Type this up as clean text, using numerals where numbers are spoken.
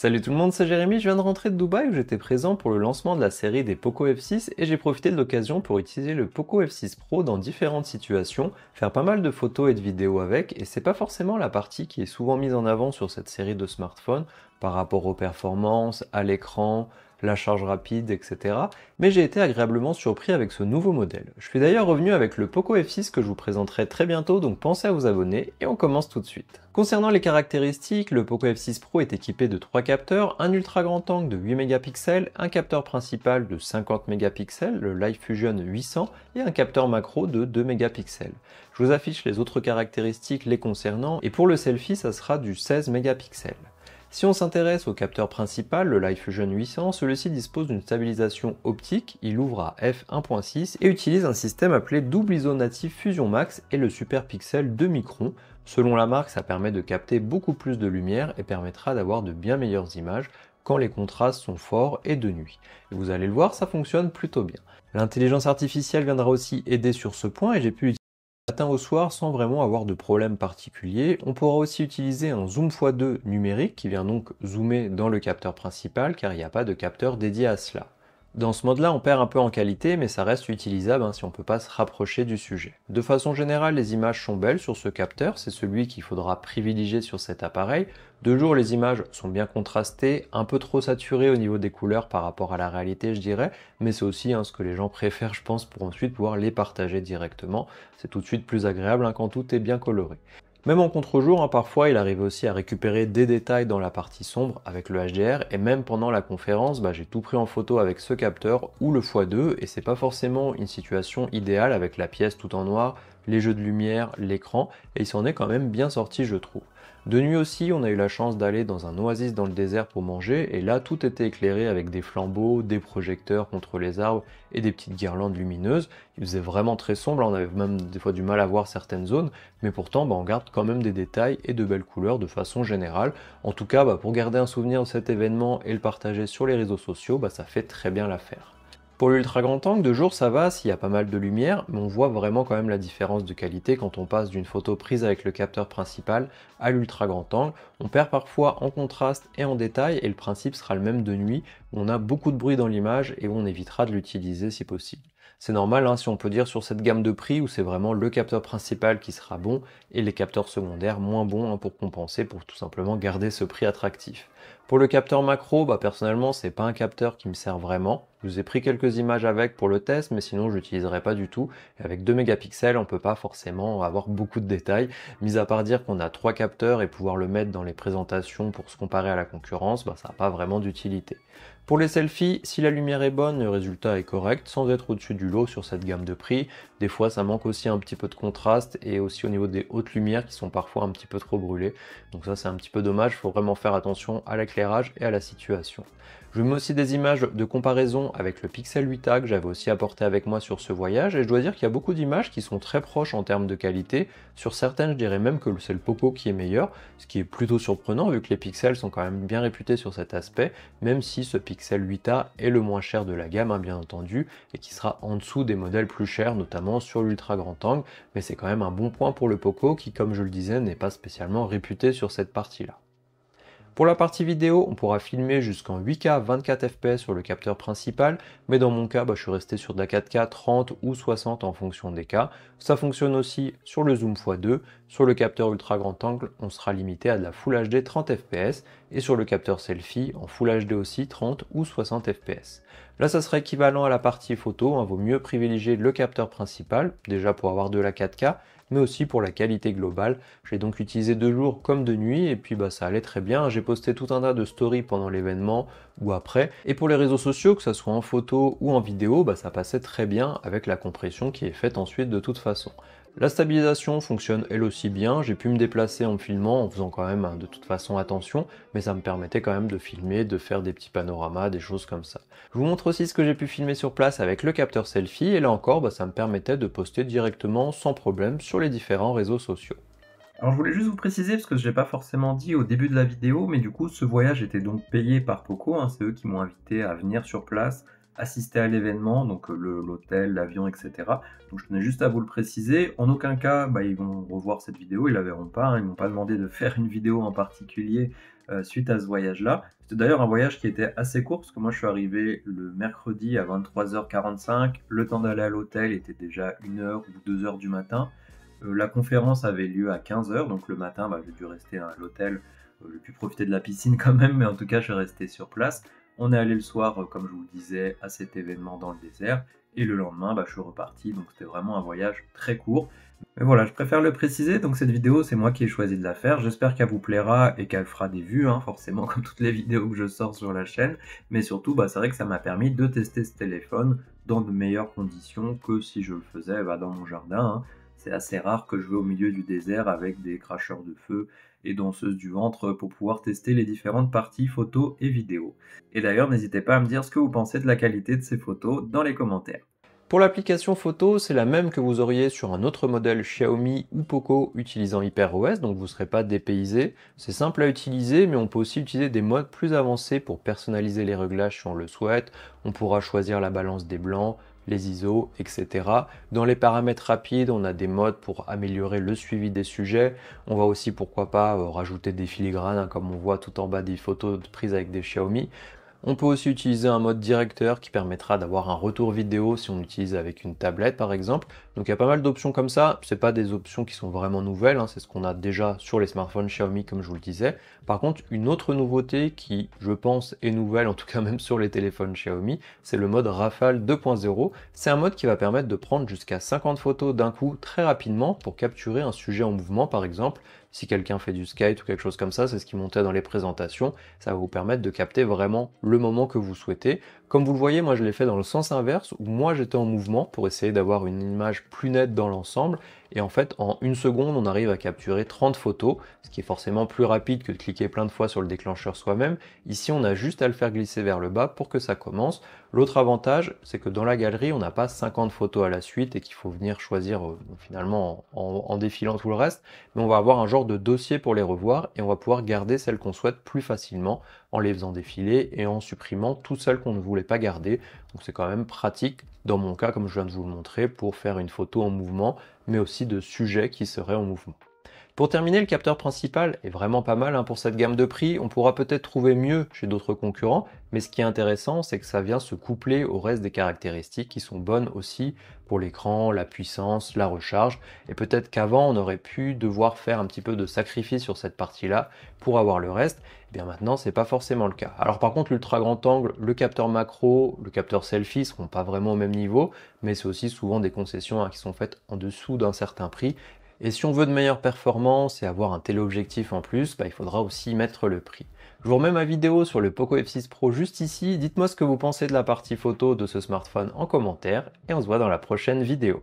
Salut tout le monde, c'est Jérémy, je viens de rentrer de Dubaï où j'étais présent pour le lancement de la série des Poco F6 et j'ai profité de l'occasion pour utiliser le Poco F6 Pro dans différentes situations, faire pas mal de photos et de vidéos avec, et c'est pas forcément la partie qui est souvent mise en avant sur cette série de smartphones par rapport aux performances, à l'écran, la charge rapide, etc. Mais j'ai été agréablement surpris avec ce nouveau modèle. Je suis d'ailleurs revenu avec le Poco F6 que je vous présenterai très bientôt, donc pensez à vous abonner et on commence tout de suite. Concernant les caractéristiques, le Poco F6 Pro est équipé de 3 capteurs, un ultra grand angle de 8 mégapixels, un capteur principal de 50 mégapixels, le Live Fusion 800, et un capteur macro de 2 mégapixels. Je vous affiche les autres caractéristiques les concernant, et pour le selfie, ça sera du 16 mégapixels. Si on s'intéresse au capteur principal, le Live Fusion 800, celui-ci dispose d'une stabilisation optique, il ouvre à f1.6 et utilise un système appelé double ISO natif Fusion Max et le Super Pixel 2 microns. Selon la marque, ça permet de capter beaucoup plus de lumière et permettra d'avoir de bien meilleures images quand les contrastes sont forts et de nuit. Et vous allez le voir, ça fonctionne plutôt bien. L'intelligence artificielle viendra aussi aider sur ce point et j'ai pu utiliser matin au soir sans vraiment avoir de problème particulier. On pourra aussi utiliser un zoom x2 numérique qui vient donc zoomer dans le capteur principal car il n'y a pas de capteur dédié à cela. Dans ce mode-là, on perd un peu en qualité, mais ça reste utilisable si on ne peut pas se rapprocher du sujet. De façon générale, les images sont belles sur ce capteur, c'est celui qu'il faudra privilégier sur cet appareil. De jour, les images sont bien contrastées, un peu trop saturées au niveau des couleurs par rapport à la réalité, je dirais, mais c'est aussi ce que les gens préfèrent, je pense, pour ensuite pouvoir les partager directement. C'est tout de suite plus agréable quand tout est bien coloré. Même en contre-jour, parfois il arrive aussi à récupérer des détails dans la partie sombre avec le HDR, et même pendant la conférence, j'ai tout pris en photo avec ce capteur ou le x2, et c'est pas forcément une situation idéale avec la pièce tout en noir, les jeux de lumière, l'écran, et il s'en est quand même bien sorti je trouve. De nuit aussi, on a eu la chance d'aller dans un oasis dans le désert pour manger, et là tout était éclairé avec des flambeaux, des projecteurs contre les arbres et des petites guirlandes lumineuses. Il faisait vraiment très sombre, on avait même des fois du mal à voir certaines zones, mais pourtant on garde quand même des détails et de belles couleurs de façon générale. En tout cas, pour garder un souvenir de cet événement et le partager sur les réseaux sociaux, ça fait très bien l'affaire. Pour l'ultra grand angle, de jour ça va s'il y a pas mal de lumière, mais on voit vraiment quand même la différence de qualité quand on passe d'une photo prise avec le capteur principal à l'ultra grand angle. On perd parfois en contraste et en détail, et le principe sera le même de nuit, où on a beaucoup de bruit dans l'image et où on évitera de l'utiliser si possible. C'est normal si on peut dire sur cette gamme de prix où c'est vraiment le capteur principal qui sera bon et les capteurs secondaires moins bons pour compenser, pour tout simplement garder ce prix attractif. Pour le capteur macro, personnellement c'est pas un capteur qui me sert vraiment. Je vous ai pris quelques images avec pour le test, mais sinon je l'utiliserai pas du tout. Et avec 2 mégapixels, on peut pas forcément avoir beaucoup de détails, mis à part dire qu'on a 3 capteurs et pouvoir le mettre dans les présentations pour se comparer à la concurrence, ça n'a pas vraiment d'utilité. Pour les selfies, si la lumière est bonne, le résultat est correct, sans être au-dessus du lot sur cette gamme de prix. Des fois, ça manque aussi un petit peu de contraste, et aussi au niveau des hautes lumières qui sont parfois un petit peu trop brûlées. Donc ça, c'est un petit peu dommage, il faut vraiment faire attention à l'éclairage et à la situation. Je mets aussi des images de comparaison avec le Pixel 8a que j'avais aussi apporté avec moi sur ce voyage, et je dois dire qu'il y a beaucoup d'images qui sont très proches en termes de qualité. Sur certaines, je dirais même que c'est le Poco qui est meilleur, ce qui est plutôt surprenant vu que les pixels sont quand même bien réputés sur cet aspect, même si ce Pixel 8a est le moins cher de la gamme, bien entendu, et qui sera en dessous des modèles plus chers, notamment sur l'ultra grand angle, mais c'est quand même un bon point pour le Poco qui, comme je le disais, n'est pas spécialement réputé sur cette partie-là. Pour la partie vidéo, on pourra filmer jusqu'en 8K 24 fps sur le capteur principal, mais dans mon cas, je suis resté sur de la 4K 30 ou 60 en fonction des cas. Ça fonctionne aussi sur le zoom x2, sur le capteur ultra grand angle, on sera limité à de la Full HD 30 fps, et sur le capteur selfie, en Full HD aussi 30 ou 60 fps. Là, ça sera équivalent à la partie photo, vaut mieux privilégier le capteur principal, déjà pour avoir de la 4K, mais aussi pour la qualité globale. J'ai donc utilisé de jour comme de nuit, et puis ça allait très bien. J'ai posté tout un tas de stories pendant l'événement ou après, et pour les réseaux sociaux, que ce soit en photo ou en vidéo, ça passait très bien avec la compression qui est faite ensuite de toute façon. La stabilisation fonctionne elle aussi bien, j'ai pu me déplacer en me filmant en faisant quand même de toute façon attention, mais ça me permettait quand même de filmer, de faire des petits panoramas, des choses comme ça. Je vous montre aussi ce que j'ai pu filmer sur place avec le capteur selfie, et là encore ça me permettait de poster directement sans problème sur les différents réseaux sociaux. Alors je voulais juste vous préciser, parce que je n'ai pas forcément dit au début de la vidéo, mais du coup ce voyage était donc payé par Poco, c'est eux qui m'ont invité à venir sur place assisté à l'événement, donc l'hôtel, l'avion, etc. Donc je tenais juste à vous le préciser. En aucun cas, ils vont revoir cette vidéo, ils la verront pas, hein, ils m'ont pas demandé de faire une vidéo en particulier suite à ce voyage-là. C'était d'ailleurs un voyage qui était assez court, parce que moi je suis arrivé le mercredi à 23h45, le temps d'aller à l'hôtel était déjà 1h ou 2h du matin. La conférence avait lieu à 15h, donc le matin, j'ai dû rester à l'hôtel. J'ai pu profiter de la piscine quand même, mais en tout cas, je suis resté sur place. On est allé le soir, comme je vous le disais, à cet événement dans le désert. Et le lendemain, je suis reparti. Donc c'était vraiment un voyage très court. Mais voilà, je préfère le préciser. Donc cette vidéo, c'est moi qui ai choisi de la faire. J'espère qu'elle vous plaira et qu'elle fera des vues, hein, forcément, comme toutes les vidéos que je sors sur la chaîne. Mais surtout, c'est vrai que ça m'a permis de tester ce téléphone dans de meilleures conditions que si je le faisais dans mon jardin, hein. C'est assez rare que je vais au milieu du désert avec des cracheurs de feu et danseuses du ventre pour pouvoir tester les différentes parties photos et vidéos. Et d'ailleurs, n'hésitez pas à me dire ce que vous pensez de la qualité de ces photos dans les commentaires. Pour l'application photo, c'est la même que vous auriez sur un autre modèle Xiaomi ou Poco utilisant HyperOS, donc vous ne serez pas dépaysé. C'est simple à utiliser, mais on peut aussi utiliser des modes plus avancés pour personnaliser les réglages si on le souhaite. On pourra choisir la balance des blancs, les ISO, etc. Dans les paramètres rapides, on a des modes pour améliorer le suivi des sujets. On va aussi, pourquoi pas, rajouter des filigranes, hein, comme on voit tout en bas des photos prises avec des Xiaomi. On peut aussi utiliser un mode directeur qui permettra d'avoir un retour vidéo si on l'utilise avec une tablette par exemple. Donc il y a pas mal d'options comme ça, c'est pas des options qui sont vraiment nouvelles, hein, c'est ce qu'on a déjà sur les smartphones Xiaomi comme je vous le disais. Par contre, une autre nouveauté qui je pense est nouvelle, en tout cas même sur les téléphones Xiaomi, c'est le mode Rafale 2.0. C'est un mode qui va permettre de prendre jusqu'à 50 photos d'un coup très rapidement pour capturer un sujet en mouvement par exemple. Si quelqu'un fait du skate ou quelque chose comme ça, c'est ce qui montait dans les présentations, ça va vous permettre de capter vraiment le moment que vous souhaitez. Comme vous le voyez, moi je l'ai fait dans le sens inverse, où moi j'étais en mouvement pour essayer d'avoir une image plus nette dans l'ensemble, et en fait en une seconde on arrive à capturer 30 photos, ce qui est forcément plus rapide que de cliquer plein de fois sur le déclencheur soi-même. Ici on a juste à le faire glisser vers le bas pour que ça commence. L'autre avantage, c'est que dans la galerie on n'a pas 50 photos à la suite et qu'il faut venir choisir finalement en défilant tout le reste, mais on va avoir un genre de dossier pour les revoir et on va pouvoir garder celles qu'on souhaite plus facilement en les faisant défiler et en supprimant toutes celles qu'on ne voulait pas garder. Donc c'est quand même pratique dans mon cas, comme je viens de vous le montrer, pour faire une photo en mouvement, mais aussi de sujets qui seraient en mouvement. Pour terminer, le capteur principal est vraiment pas mal pour cette gamme de prix. On pourra peut-être trouver mieux chez d'autres concurrents, mais ce qui est intéressant, c'est que ça vient se coupler au reste des caractéristiques qui sont bonnes aussi pour l'écran, la puissance, la recharge. Et peut-être qu'avant, on aurait pu devoir faire un petit peu de sacrifice sur cette partie-là pour avoir le reste. Et bien maintenant, c'est pas forcément le cas. Alors par contre, l'ultra grand angle, le capteur macro, le capteur selfie seront pas vraiment au même niveau, mais c'est aussi souvent des concessions qui sont faites en dessous d'un certain prix. Et si on veut de meilleures performances et avoir un téléobjectif en plus, il faudra aussi mettre le prix. Je vous remets ma vidéo sur le Poco F6 Pro juste ici, dites-moi ce que vous pensez de la partie photo de ce smartphone en commentaire, et on se voit dans la prochaine vidéo.